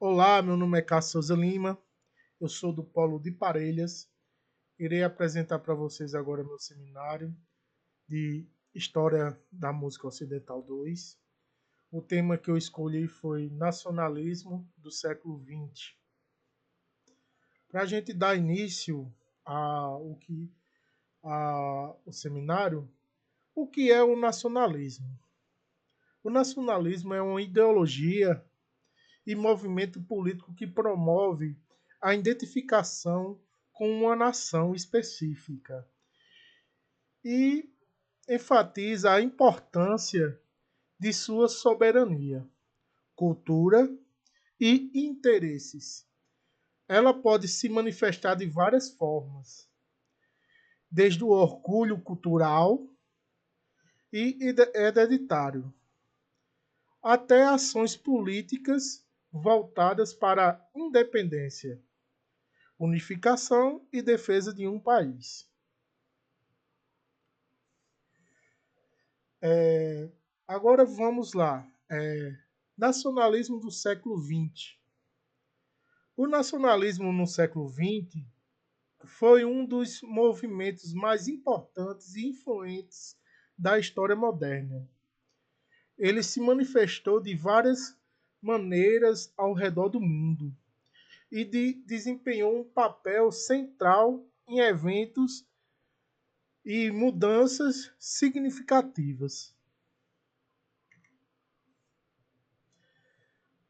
Olá, meu nome é Cássio Souza Lima, eu sou do Polo de Parelhas. Irei apresentar para vocês agora meu seminário de História da Música Ocidental 2. O tema que eu escolhi foi Nacionalismo do século XX. Para a gente dar início ao seminário, o que é o nacionalismo? O nacionalismo é uma ideologia e movimento político que promove a identificação com uma nação específica e enfatiza a importância de sua soberania, cultura e interesses. Ela pode se manifestar de várias formas, desde o orgulho cultural e hereditário, até ações políticas voltadas para a independência, unificação e defesa de um país. Agora vamos lá. Nacionalismo do século XX. O nacionalismo no século XX foi um dos movimentos mais importantes e influentes da história moderna. Ele se manifestou de várias maneiras ao redor do mundo e desempenhou um papel central em eventos e mudanças significativas.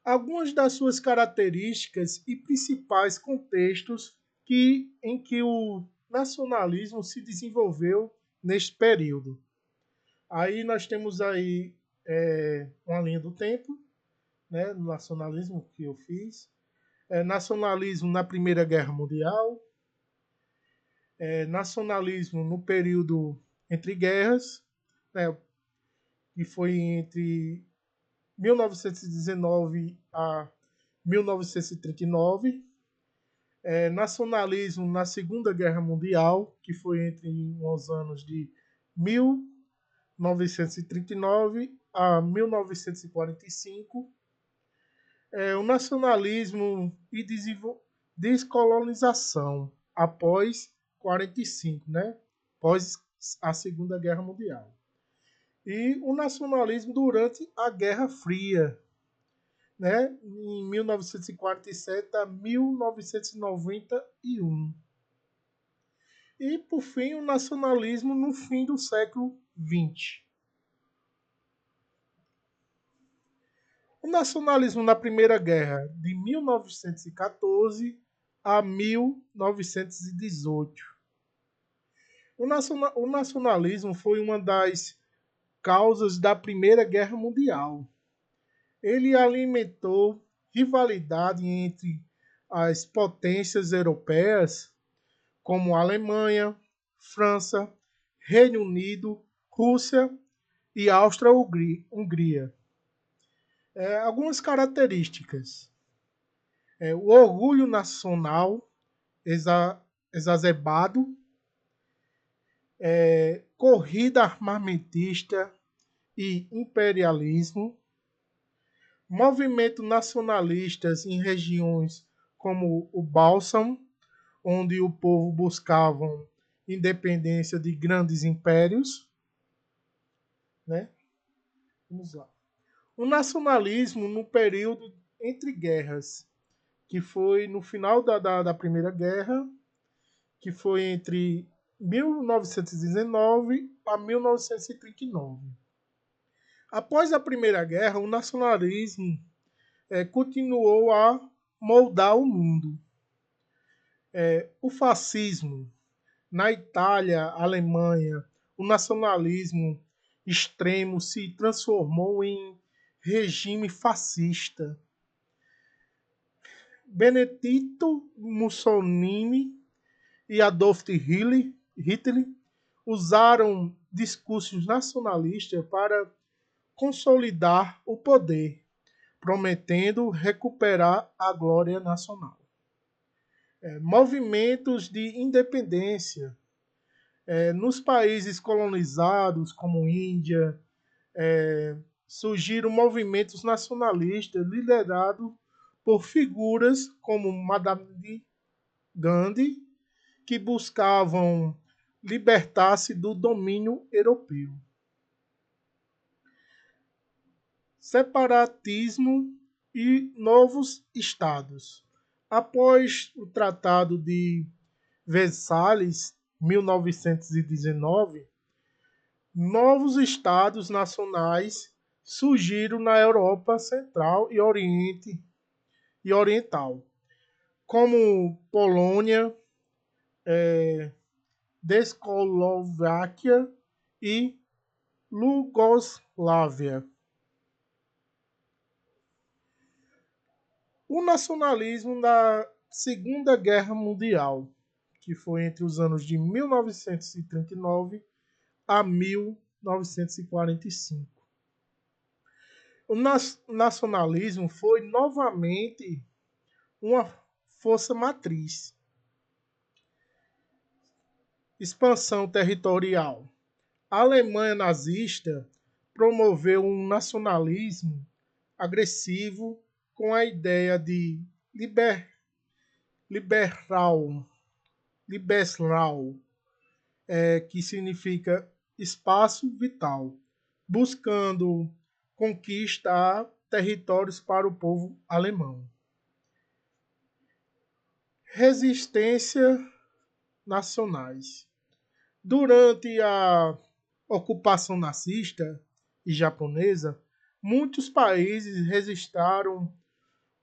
Algumas das suas características e principais contextos em que o nacionalismo se desenvolveu neste período. Aí nós temos aí uma linha do tempo, né, do nacionalismo que eu fiz. Nacionalismo na Primeira Guerra Mundial, nacionalismo no período entre guerras, né, que foi entre 1919 a 1939, nacionalismo na Segunda Guerra Mundial, que foi entre os anos de 1939 a 1945, o nacionalismo e descolonização após 45, né? Após a Segunda Guerra Mundial. E o nacionalismo durante a Guerra Fria, né, em 1947 a 1991. E, por fim, o nacionalismo no fim do século XX. O nacionalismo na Primeira Guerra, de 1914 a 1918. O nacionalismo foi uma das causas da Primeira Guerra Mundial. Ele alimentou rivalidade entre as potências europeias, como Alemanha, França, Reino Unido, Rússia e Áustria-Hungria. Algumas características. O orgulho nacional exacerbado, corrida armamentista e imperialismo, movimentos nacionalistas em regiões como o Bálsamo, onde o povo buscava independência de grandes impérios, né? Vamos lá. O nacionalismo no período entre guerras, que foi no final da Primeira Guerra, que foi entre 1919 a 1939. Após a Primeira Guerra, o nacionalismo continuou a moldar o mundo. O fascismo na Itália, Alemanha, o nacionalismo extremo se transformou em regime fascista. Benedito Mussolini e Adolf Hitler usaram discursos nacionalistas para consolidar o poder, prometendo recuperar a glória nacional. Movimentos de independência nos países colonizados, como Índia, surgiram movimentos nacionalistas liderados por figuras como Madame Gandhi, que buscavam libertar-se do domínio europeu. Separatismo e novos estados. Após o Tratado de Versalhes, 1919, novos estados nacionais surgiram na Europa Central e Oriental, como Polônia, Descolováquia e Iugoslávia. O nacionalismo da Segunda Guerra Mundial, que foi entre os anos de 1939 a 1945. O nacionalismo foi novamente uma força matriz. Expansão territorial. A Alemanha nazista promoveu um nacionalismo agressivo com a ideia de liberal, que significa espaço vital, buscando conquistar territórios para o povo alemão. Resistência nacionais. Durante a ocupação nazista e japonesa, muitos países resistiram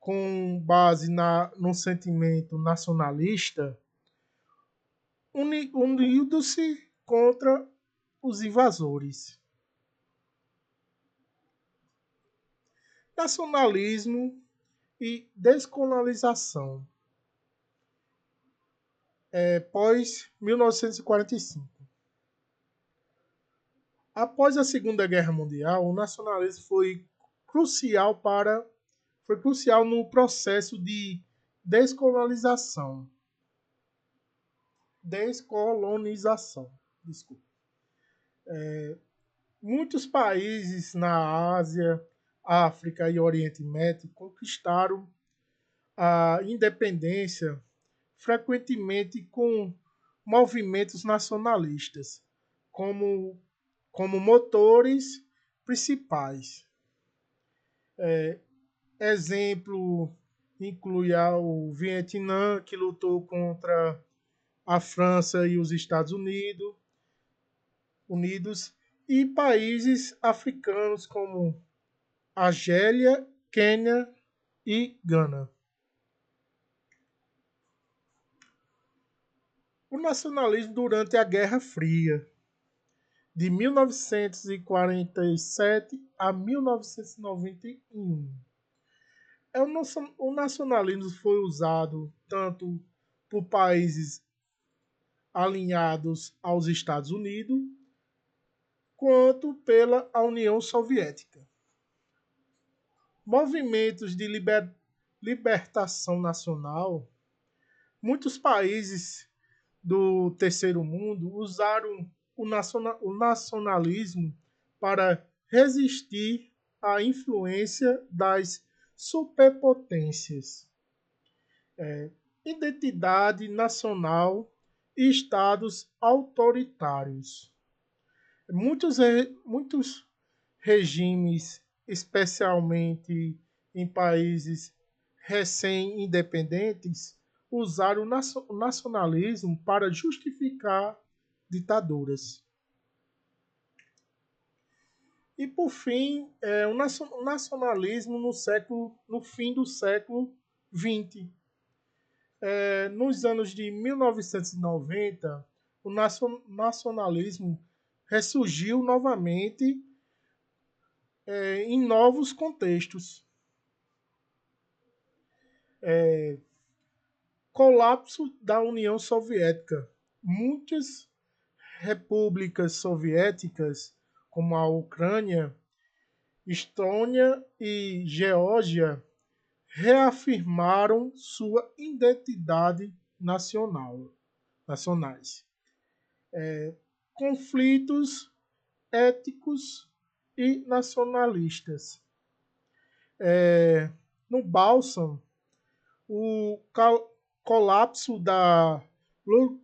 com base no sentimento nacionalista, unindo-se contra os invasores. Nacionalismo e descolonização. Pós 1945. Após a Segunda Guerra Mundial, o nacionalismo foi crucial no processo de descolonização. Desculpa. Muitos países na Ásia, África e Oriente Médio conquistaram a independência frequentemente com movimentos nacionalistas como motores principais. Exemplo inclui o Vietnã, que lutou contra a França e os Estados Unidos, e países africanos como Argélia, Quênia e Gana. O nacionalismo durante a Guerra Fria, de 1947 a 1991. O nacionalismo foi usado tanto por países alinhados aos Estados Unidos quanto pela União Soviética. Movimentos de libertação nacional. Muitos países do terceiro mundo usaram o nacionalismo para resistir à influência das superpotências. Identidade nacional e estados autoritários. Muitos regimes, especialmente em países recém-independentes, usaram o nacionalismo para justificar ditaduras. E, por fim, o nacionalismo no fim do século XX. Nos anos de 1990, o nacionalismo ressurgiu novamente em novos contextos. Colapso da União Soviética. Muitas repúblicas soviéticas, como a Ucrânia, Estônia e Geórgia, reafirmaram sua identidade nacionais. Conflitos étnicos e nacionalistas. No Balsam, O colapso da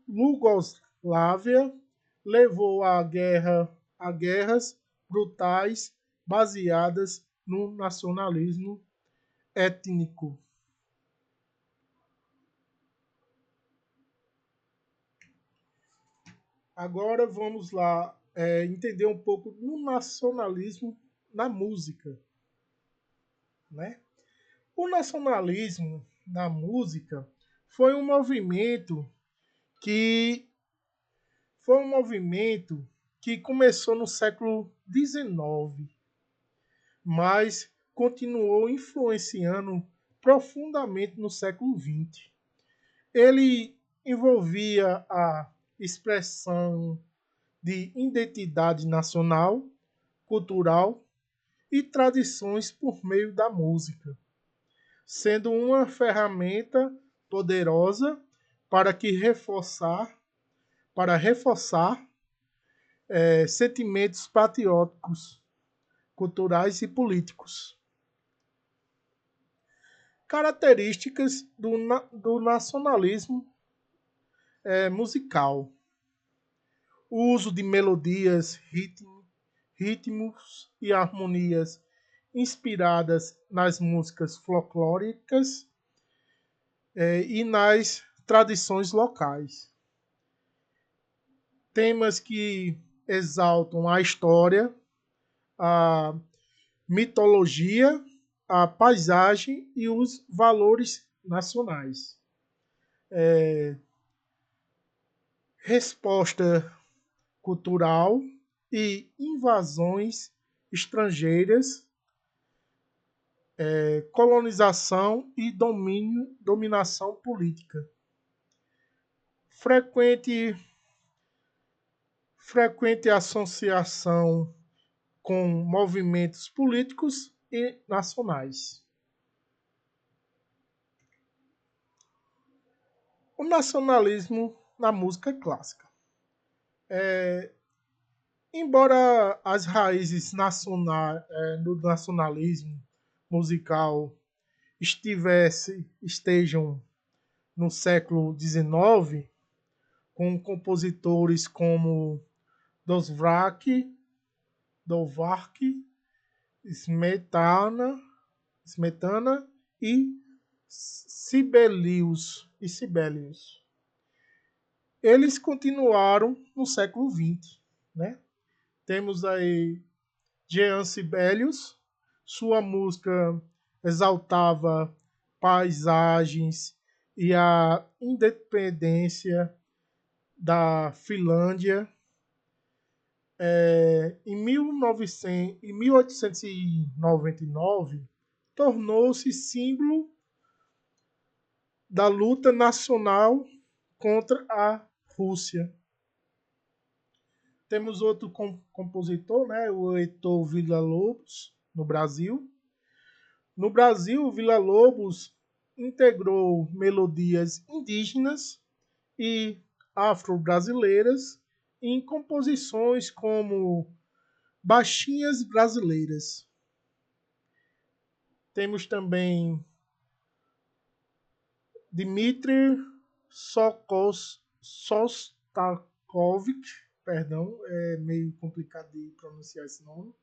Iugoslávia levou a guerras brutais baseadas no nacionalismo étnico. Agora vamos lá entender um pouco do nacionalismo na música, né? O nacionalismo na música foi um movimento que foi um movimento que começou no século XIX, mas continuou influenciando profundamente no século XX. Ele envolvia a expressão de identidade nacional, cultural e tradições por meio da música, sendo uma ferramenta poderosa para que reforçar sentimentos patrióticos, culturais e políticos. Características do nacionalismo musical: o uso de melodias, ritmos e harmonias inspiradas nas músicas folclóricas e nas tradições locais. Temas que exaltam a história, a mitologia, a paisagem e os valores nacionais. Resposta cultural e invasões estrangeiras, colonização e dominação política. Frequente, frequente associação com movimentos políticos e nacionais. O nacionalismo na música clássica. Embora as raízes do nacionalismo musical estejam no século XIX, com compositores como Dvorak, Smetana e Sibelius. Eles continuaram no século XX, né? Temos aí Jean Sibelius, sua música exaltava paisagens e a independência da Finlândia. Em 1899, tornou-se símbolo da luta nacional contra a Rússia. Temos outro compositor, né, o Heitor Villa-Lobos, no Brasil. No Brasil, Villa-Lobos integrou melodias indígenas e afro-brasileiras em composições como Baixinhas Brasileiras. Temos também Dmitry Sostakovich, perdão, é meio complicado de pronunciar esse nome,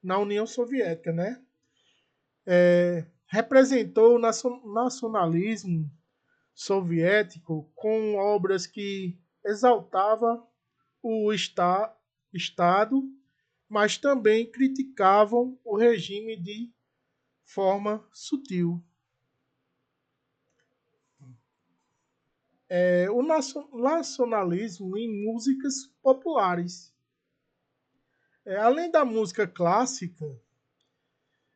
na União Soviética, né? Representou o nacionalismo soviético com obras que exaltavam o Estado, mas também criticavam o regime de forma sutil. O nacionalismo em músicas populares. Além da música clássica,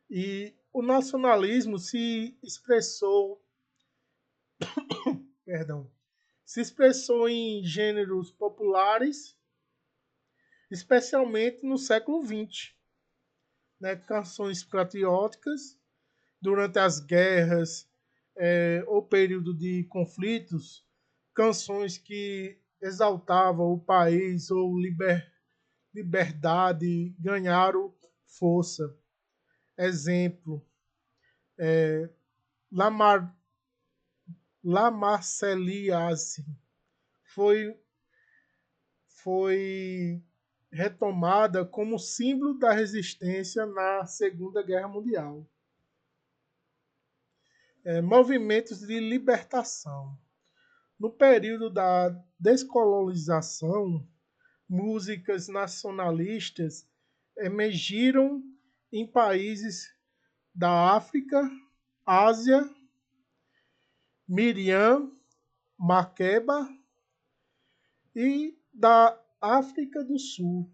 e o nacionalismo perdão, se expressou em gêneros populares, especialmente no século XX, né? Canções patrióticas durante as guerras ou período de conflitos, canções que exaltavam o país ou liberdade ganharam força. Exemplo, La Marseillaise foi, foi retomada como símbolo da resistência na Segunda Guerra Mundial. Movimentos de libertação. No período da descolonização, músicas nacionalistas emergiram em países da África, Ásia, Miriam, Makeba e da África do Sul.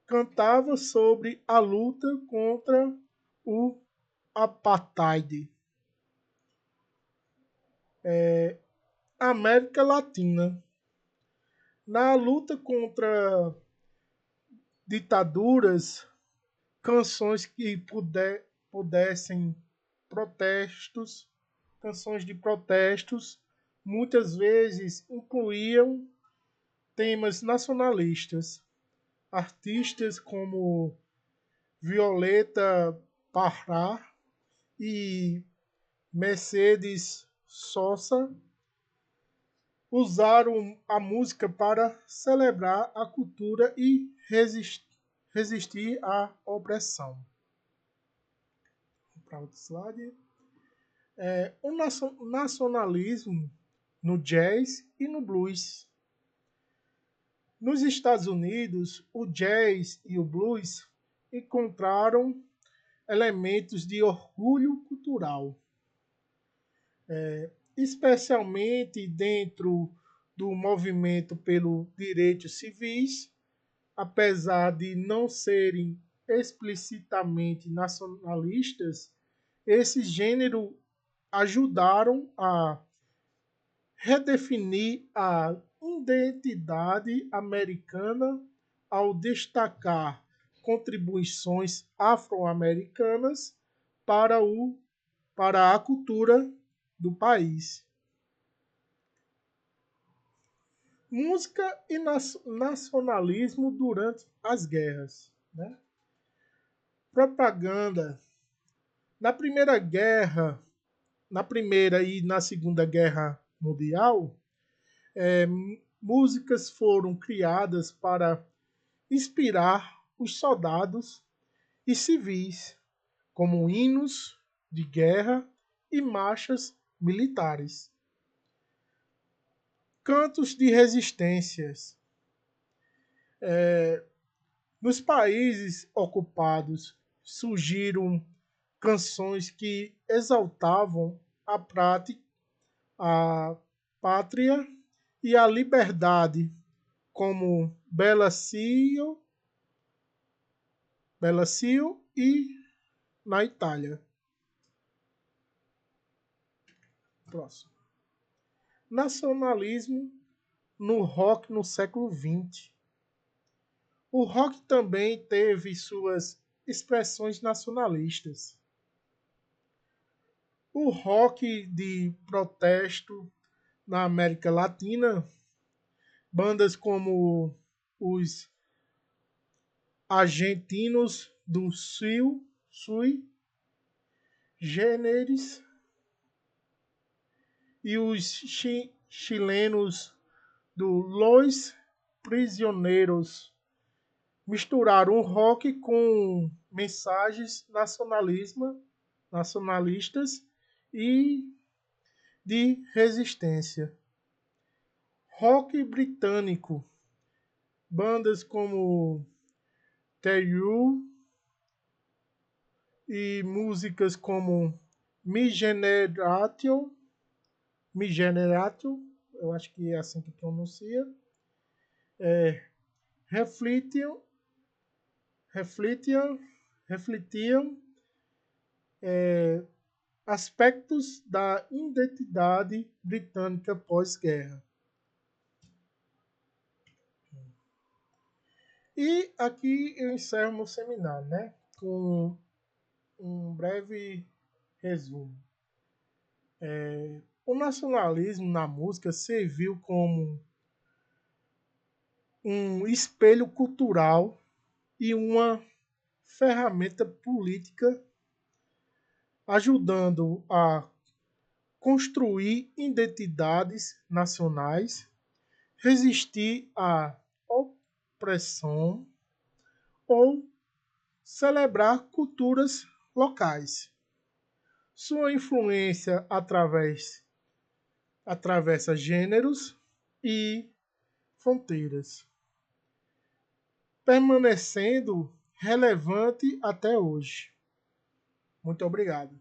Cantava sobre a luta contra o apartheid. América Latina. Na luta contra ditaduras, canções que pudessem protestos, canções de protestos, muitas vezes incluíam temas nacionalistas. Artistas como Violeta Parra e Mercedes Sosa usaram a música para celebrar a cultura e resistir à opressão. Para outro slide. O nacionalismo no jazz e no blues. Nos Estados Unidos, o jazz e o blues encontraram elementos de orgulho cultural, especialmente dentro do movimento pelos direitos civis, apesar de não serem explicitamente nacionalistas, esse gênero ajudaram a redefinir a identidade americana ao destacar contribuições afro-americanas para, para a cultura do país. Música e nacionalismo durante as guerras. Né? Propaganda. Na Primeira e na Segunda Guerra Mundial, músicas foram criadas para inspirar os soldados e civis, como hinos de guerra e marchas militares. Cantos de resistências. Nos países ocupados surgiram canções que exaltavam a pátria e a liberdade, como Bella Ciao e na Itália. Próximo. Nacionalismo no rock no século XX. O rock também teve suas expressões nacionalistas. O rock de protesto na América Latina, bandas como os argentinos do Sui Generis e os chilenos do Los Prisioneiros misturaram o rock com mensagens nacionalistas e de resistência. Rock britânico, bandas como The You e músicas como Mi Generatio, eu acho que é assim que pronuncia, refletiam aspectos da identidade britânica pós-guerra. E aqui eu encerro meu seminário, né, com um breve resumo. O nacionalismo na música serviu como um espelho cultural e uma ferramenta política, ajudando a construir identidades nacionais, resistir à opressão ou celebrar culturas locais. Sua influência atravessa gêneros e fronteiras, permanecendo relevante até hoje. Muito obrigado.